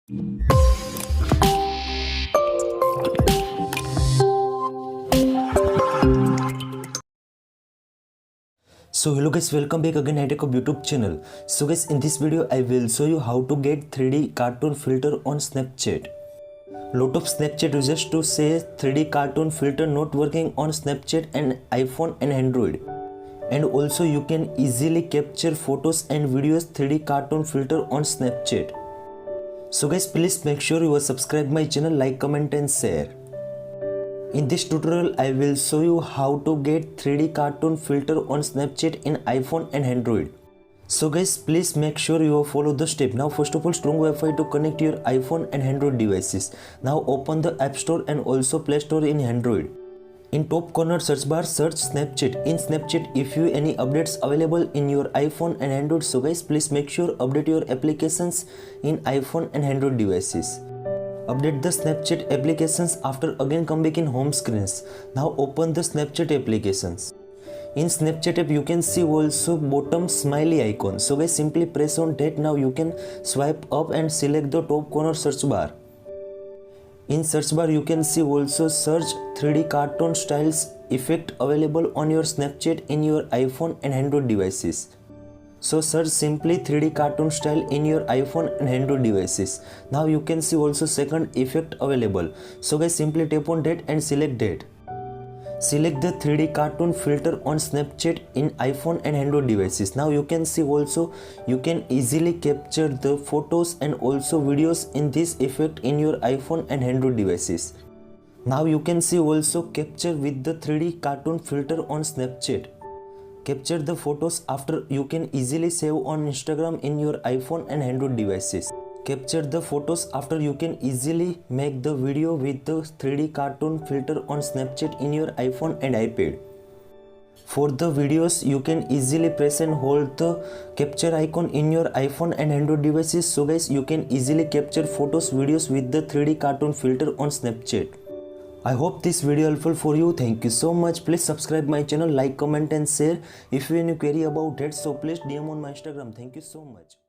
So hello guys, welcome back again at iTechHub YouTube channel. So guys, in this video I will show you how to get 3D cartoon filter on Snapchat. Lot of Snapchat users to say 3D cartoon filter not working on Snapchat and iPhone and Android. And also you can easily capture photos and videos 3D cartoon filter on Snapchat. So guys, please make sure you are subscribe my channel, like, comment and share. In this tutorial, I will show you how to get 3D cartoon filter on Snapchat in iPhone and Android. So guys, please make sure you follow the step. Now first of all, strong Wi-Fi to connect your iPhone and Android devices. Now open the App Store and also Play Store in Android. In top corner search bar, search Snapchat. In Snapchat, if you any updates available in your iPhone and Android, so guys, please make sure update your applications in iPhone and Android devices. Update the Snapchat applications after again come back in home screens. Now open the Snapchat applications. In Snapchat app you can see also bottom smiley icon. So guys, simply press on that. Now you can swipe up and select the top corner search bar. In search bar you can see also search 3D cartoon styles effect available on your Snapchat in your iPhone and Android devices. So search simply 3D cartoon style in your iPhone and Android devices. Now you can see also second effect available. So guys, simply tap on that and select that. Select the 3D cartoon filter on Snapchat in iPhone and Android devices. Now you can see also you can easily capture the photos and also videos in this effect in your iPhone and Android devices. Now you can see also capture with the 3D cartoon filter on Snapchat. Capture the photos after you can easily save on Instagram in your iPhone and Android devices. Capture the photos after you can easily make the video with the 3D cartoon filter on Snapchat in your iPhone and iPad. For the videos, you can easily press and hold the capture icon in your iPhone and Android devices. So guys, you can easily capture photos, videos with the 3D cartoon filter on Snapchat. I hope this video helpful for you. Thank you so much. Please subscribe my channel, like, comment and share. If you have any query about that, so please DM on my Instagram. Thank you so much.